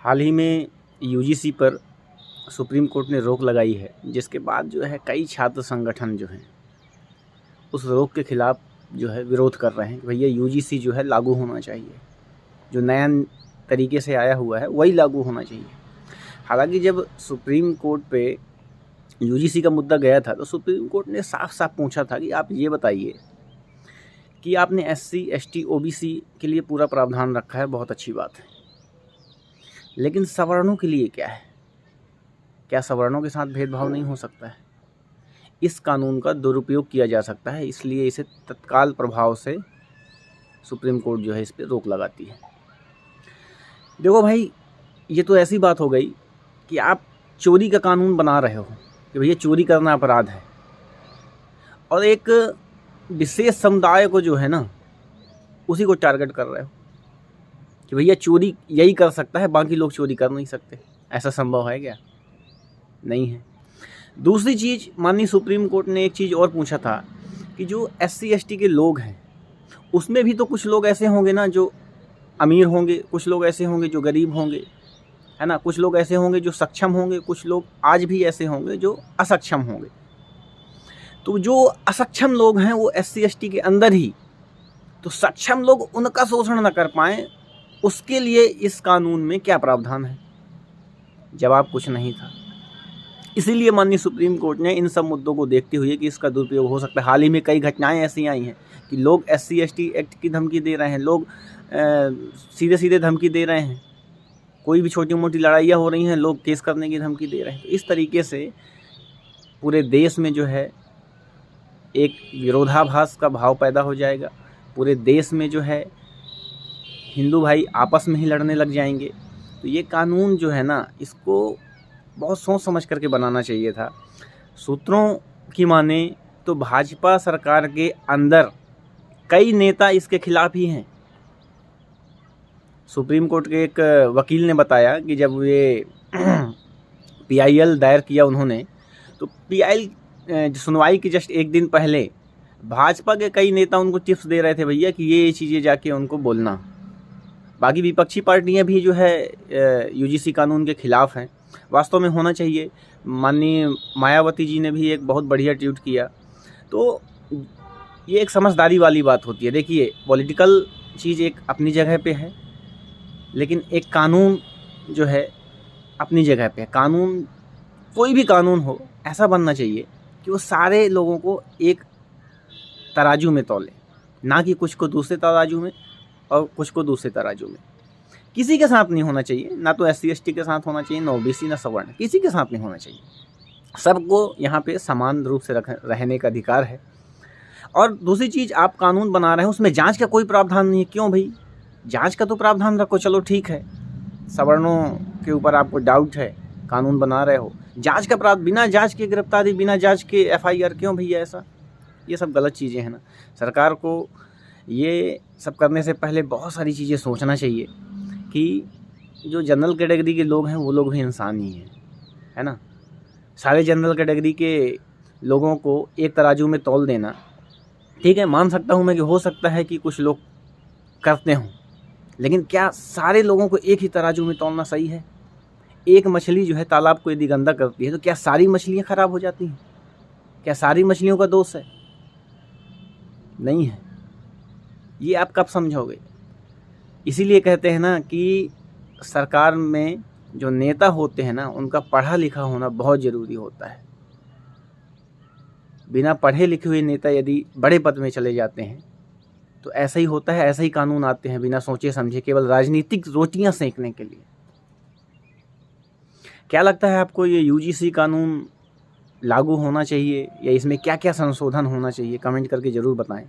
हाल ही में यूजीसी पर supreme court ने रोक लगाई है, जिसके बाद जो है कई छात्र संगठन जो हैं उस रोक के खिलाफ जो है विरोध कर रहे हैं कि भैया यूजीसी जो है लागू होना चाहिए, जो नया तरीके से आया हुआ है वही लागू होना चाहिए। हालांकि जब सुप्रीम कोर्ट पे यूजीसी का मुद्दा गया था तो सुप्रीम कोर्ट ने साफ साफ पूछा था कि आप ये बताइए कि आपने एससी, एसटी, ओबीसी के लिए पूरा प्रावधान रखा है, बहुत अच्छी बात है, लेकिन सवर्णों के लिए क्या है? क्या सवर्णों के साथ भेदभाव नहीं हो सकता है? इस कानून का दुरुपयोग किया जा सकता है, इसलिए इसे तत्काल प्रभाव से सुप्रीम कोर्ट जो है इस पर रोक लगाती है। देखो भाई, ये तो ऐसी बात हो गई कि आप चोरी का कानून बना रहे हो कि भैया चोरी करना अपराध है, और एक विशेष समुदाय को जो है ना उसी को टारगेट कर रहे हो कि भैया चोरी यही कर सकता है, बाकी लोग चोरी कर नहीं सकते। ऐसा संभव है क्या? नहीं है। दूसरी चीज़, माननीय सुप्रीम कोर्ट ने एक चीज़ और पूछा था कि जो एससी एसटी के लोग हैं उसमें भी तो कुछ लोग ऐसे होंगे ना जो अमीर होंगे, कुछ लोग ऐसे होंगे जो गरीब होंगे, है ना, कुछ लोग ऐसे होंगे जो सक्षम होंगे, कुछ लोग आज भी ऐसे होंगे जो असक्षम होंगे। तो जो असक्षम लोग हैं वो एससी एसटी के अंदर ही, तो सक्षम लोग उनका शोषण न कर पाएँ उसके लिए इस कानून में क्या प्रावधान है? जवाब कुछ नहीं था। इसीलिए माननीय सुप्रीम कोर्ट ने इन सब मुद्दों को देखते हुए कि इसका दुरुपयोग हो सकता है, हाल ही में कई घटनाएं ऐसी आई हैं कि लोग एससी एसटी एक्ट की धमकी दे रहे हैं, लोग सीधे सीधे धमकी दे रहे हैं, कोई भी छोटी मोटी लड़ाइयाँ हो रही हैं लोग केस करने की धमकी दे रहे हैं। तो इस तरीके से पूरे देश में जो है एक विरोधाभास का भाव पैदा हो जाएगा। पूरे देश में जो है हिंदू भाई आपस में ही लड़ने लग जाएंगे। तो ये कानून जो है ना, इसको बहुत सोच समझ करके बनाना चाहिए था। सूत्रों की माने तो भाजपा सरकार के अंदर कई नेता इसके खिलाफ ही हैं। सुप्रीम कोर्ट के एक वकील ने बताया कि जब ये पीआईएल दायर किया उन्होंने, तो पीआईएल सुनवाई की जस्ट एक दिन पहले भाजपा के कई नेता उनको टिप्स दे रहे थे भैया कि ये चीज़ें जाके उनको बोलना। बाकी विपक्षी पार्टियां भी जो है यूजीसी कानून के खिलाफ हैं। वास्तव में होना चाहिए। माननीय मायावती जी ने भी एक बहुत बढ़िया ट्वीट किया। तो ये एक समझदारी वाली बात होती है। देखिए, पॉलिटिकल चीज़ एक अपनी जगह पे है, लेकिन एक कानून जो है अपनी जगह पे है। कानून, कोई भी कानून हो, ऐसा बनना चाहिए कि वो सारे लोगों को एक तराजू में तौले, ना कि कुछ को दूसरे तराजू में और कुछ को दूसरे तराजू में। किसी के साथ नहीं होना चाहिए, ना तो एससी एसटी के साथ होना चाहिए, ना ओबीसी, ना सवर्ण, किसी के साथ नहीं होना चाहिए। सबको यहाँ पे समान रूप से रहने का अधिकार है। और दूसरी चीज़, आप कानून बना रहे हैं उसमें जांच का कोई प्रावधान नहीं है। क्यों भाई? जांच का तो प्रावधान रखो, चलो ठीक है, सवर्णों के ऊपर आपको डाउट है, कानून बना रहे हो, जांच का प्रावधान, बिना जांच के गिरफ्तारी, बिना जांच के एफआईआर, क्यों भैया ऐसा? ये सब गलत चीज़ें हैं ना। सरकार को ये सब करने से पहले बहुत सारी चीज़ें सोचना चाहिए कि जो जनरल कैटेगरी के लोग हैं वो लोग भी इंसान ही हैं, है ना। सारे जनरल कैटेगरी के लोगों को एक तराजू में तौल देना, ठीक है, मान सकता हूँ मैं कि हो सकता है कि कुछ लोग करते हों, लेकिन क्या सारे लोगों को एक ही तराजू में तौलना सही है? एक मछली जो है तालाब को यदि गंदा करती है तो क्या सारी मछलियाँ ख़राब हो जाती हैं? क्या सारी मछलियों का दोष है? नहीं है। ये आप कब समझोगे? इसीलिए कहते हैं ना कि सरकार में जो नेता होते हैं ना, उनका पढ़ा लिखा होना बहुत ज़रूरी होता है। बिना पढ़े लिखे हुए नेता यदि बड़े पद में चले जाते हैं तो ऐसा ही होता है, ऐसा ही कानून आते हैं बिना सोचे समझे, केवल राजनीतिक रोटियां सेंकने के लिए। क्या लगता है आपको, ये यूजीसी कानून लागू होना चाहिए या इसमें क्या क्या संशोधन होना चाहिए? कमेंट करके ज़रूर बताएं।